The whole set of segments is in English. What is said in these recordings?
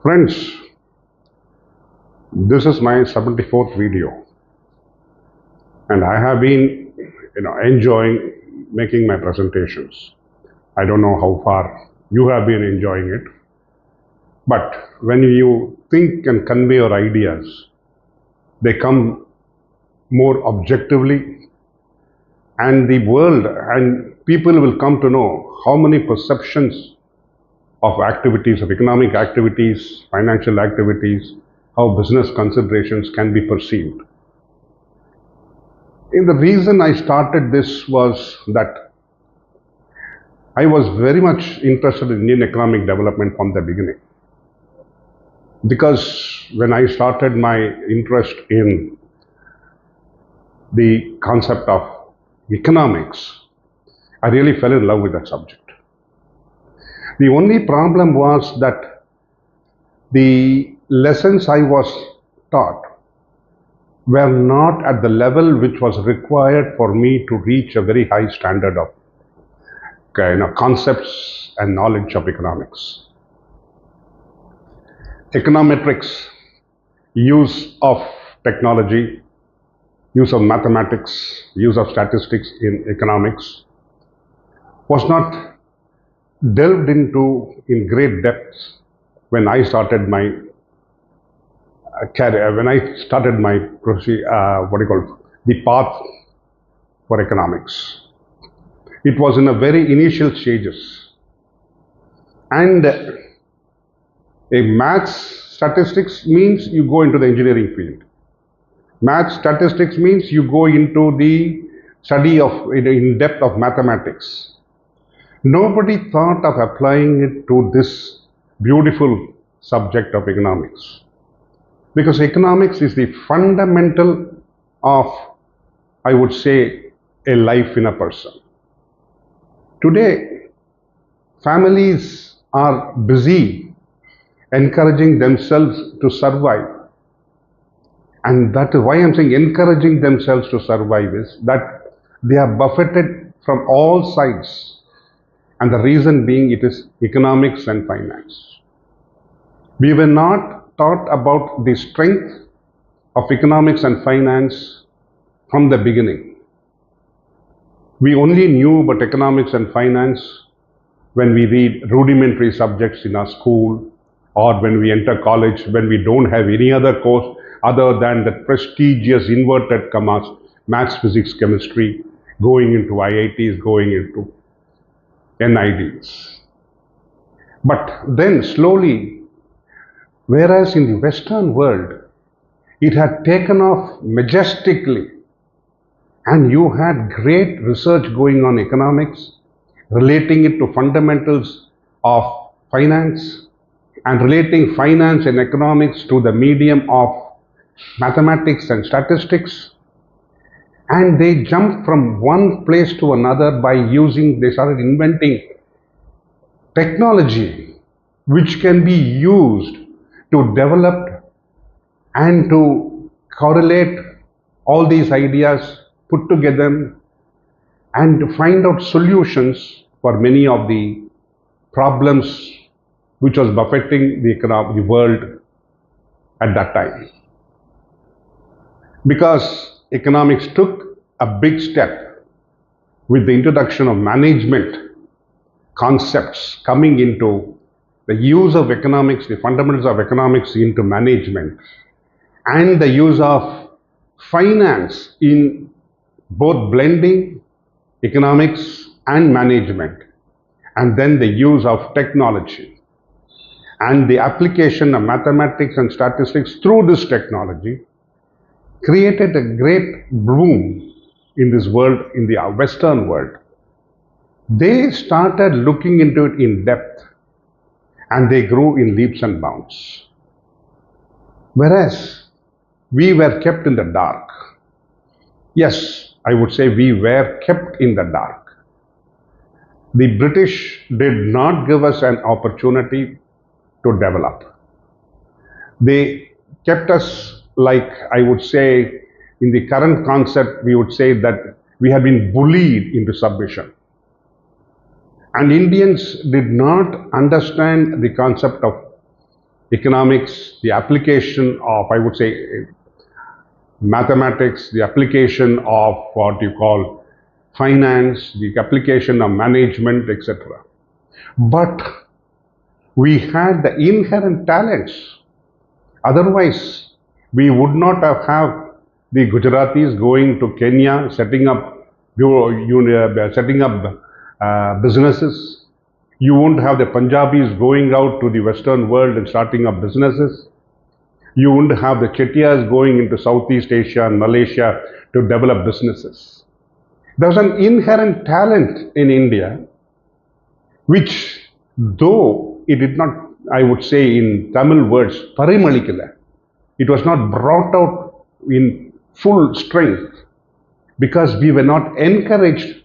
Friends, this is my 74th video, and I have been enjoying making my presentations. I don't know how far you have been enjoying it, but when you think and convey your ideas, they come more objectively, and the world and people will come to know how many perceptions of activities, of economic activities, financial activities, how business considerations can be perceived. And the reason I started this was that I was very much interested in Indian economic development from the beginning. Because when I started my interest in the concept of economics, I really fell in love with that subject. The only problem was that the lessons I was taught were not at the level which was required for me to reach a very high standard of concepts and knowledge of economics. Econometrics, use of technology, use of mathematics, use of statistics in economics was not delved into in great depth when I started my career, when I started my the path for economics. It was in a very initial stages, and a maths statistics means you go into the engineering field. Maths statistics means you go into the study of in depth of mathematics. Nobody thought of applying it to this beautiful subject of economics, because economics is the fundamental of, I would say, a life in a person. Today, families are busy encouraging themselves to survive, and that is why I'm saying encouraging themselves to survive is that they are buffeted from all sides. And the reason being, it is economics and finance. We were not taught about the strength of economics and finance from the beginning. We only knew about economics and finance when we read rudimentary subjects in our school, or when we enter college, when we don't have any other course other than the prestigious inverted commas maths, physics, chemistry, going into IITs, going into NIDs. But then slowly, whereas in the Western world, it had taken off majestically, and you had great research going on economics, relating it to fundamentals of finance, and relating finance and economics to the medium of mathematics and statistics. And they jumped from one place to another by they started inventing technology which can be used to develop and to correlate all these ideas, put together, and to find out solutions for many of the problems which was buffeting the world at that time. Because economics took a big step with the introduction of management concepts coming into the use of economics, the fundamentals of economics into management, and the use of finance in both blending economics and management, and then the use of technology and the application of mathematics and statistics through this technology created a great boom in this world, in the Western world. They started looking into it in depth, and they grew in leaps and bounds. Whereas we were kept in the dark. Yes, I would say we were kept in the dark. The British did not give us an opportunity to develop. They kept us, like I would say, in the current concept, we would say that we have been bullied into submission. And Indians did not understand the concept of economics, the application of, I would say, mathematics, the application of what you call finance, the application of management, etc. But we had the inherent talents. Otherwise, we would not have the Gujaratis going to Kenya, setting up businesses. You won't have the Punjabis going out to the Western world and starting up businesses. You wouldn't have the Chettiars going into Southeast Asia and Malaysia to develop businesses. There's an inherent talent in India, which, though it did not, I would say in Tamil words, parimalikala, it was not brought out in full strength because we were not encouraged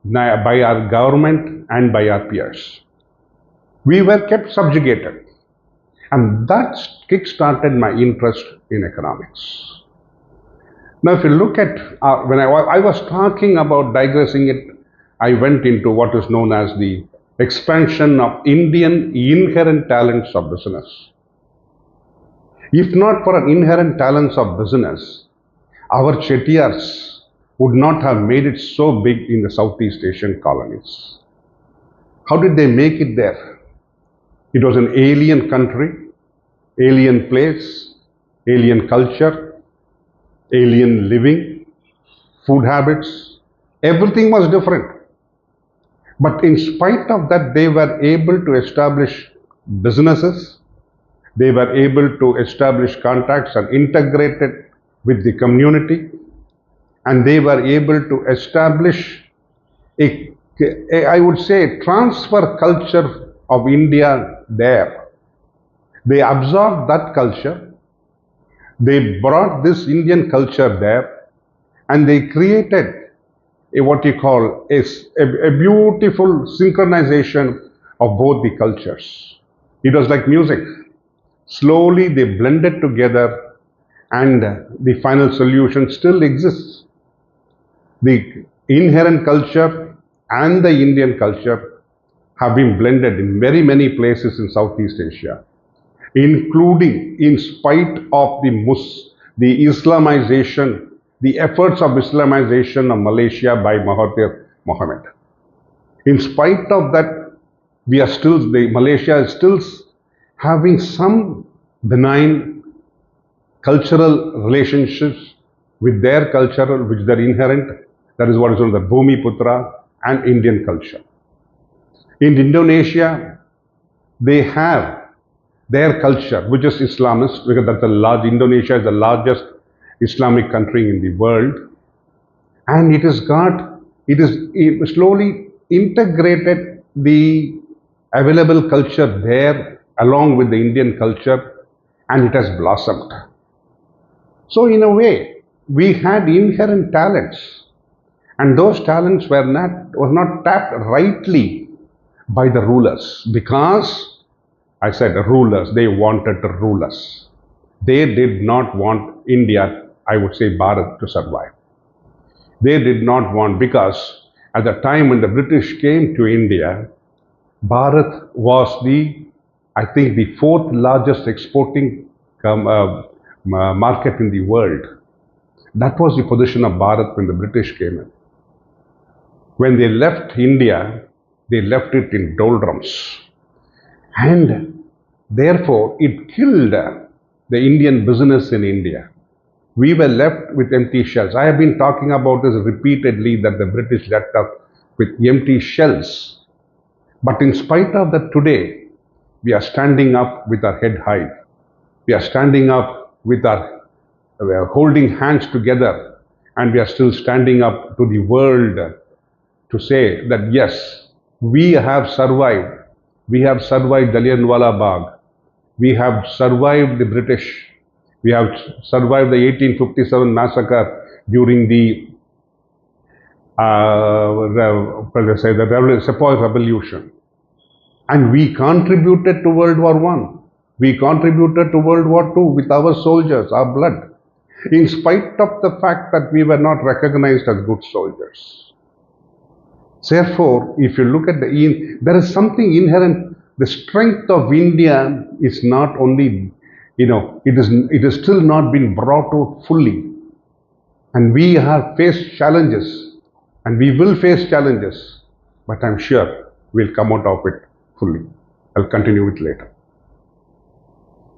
by our government and by our peers. We were kept subjugated. And that kick-started my interest in economics. Now, if you look at, when I was talking about digressing it, I went into what is known as the expansion of Indian inherent talents of business. If not for an inherent talents of business, our Chettiars would not have made it so big in the Southeast Asian colonies. How did they make it there? It was an alien country, alien place, alien culture, alien living, food habits, everything was different. But in spite of that, they were able to establish businesses, they were able to establish contacts and integrate it with the community, and they were able to establish I would say, transfer culture of India there. They absorbed that culture, they brought this Indian culture there, and they created what you call a beautiful synchronization of both the cultures. It was like music. Slowly they blended together, and the final solution still exists. The inherent culture and the Indian culture have been blended in very many places in Southeast Asia, including, in spite of the Islamization, the efforts of Islamization of Malaysia by Mahathir Mohamad. In spite of that, Malaysia is still having some benign cultural relationships with their culture, which they are inherent. That is what is known as the Bhumiputra and Indian culture. In Indonesia, they have their culture, which is Islamist, because Indonesia is the largest Islamic country in the world, and it is slowly integrated the available culture there along with the Indian culture, and it has blossomed. So in a way, we had inherent talents, and those talents were not tapped rightly by the rulers, because I said rulers, they wanted to rule us. They did not want India, I would say Bharat, to survive. They did not want, because at the time when the British came to India, Bharat was I think the fourth largest exporting market in the world. That was the position of Bharat when the British came in. When they left India, they left it in doldrums. And therefore, it killed the Indian business in India. We were left with empty shells. I have been talking about this repeatedly, that the British left us with empty shells. But in spite of that, today, we are standing up with our head high. We are standing up we are holding hands together, and we are still standing up to the world to say that yes, we have survived. We have survived Jallianwala Bagh. We have survived the British. We have survived the 1857 massacre during the Sepoy Revolution. And we contributed to World War I. We contributed to World War II with our soldiers, our blood, in spite of the fact that we were not recognized as good soldiers. Therefore, if you look at there is something inherent the strength of India is not only, it is still not been brought out fully. And we have faced challenges, and we will face challenges, but I'm sure we'll come out of it fully. I'll continue it later.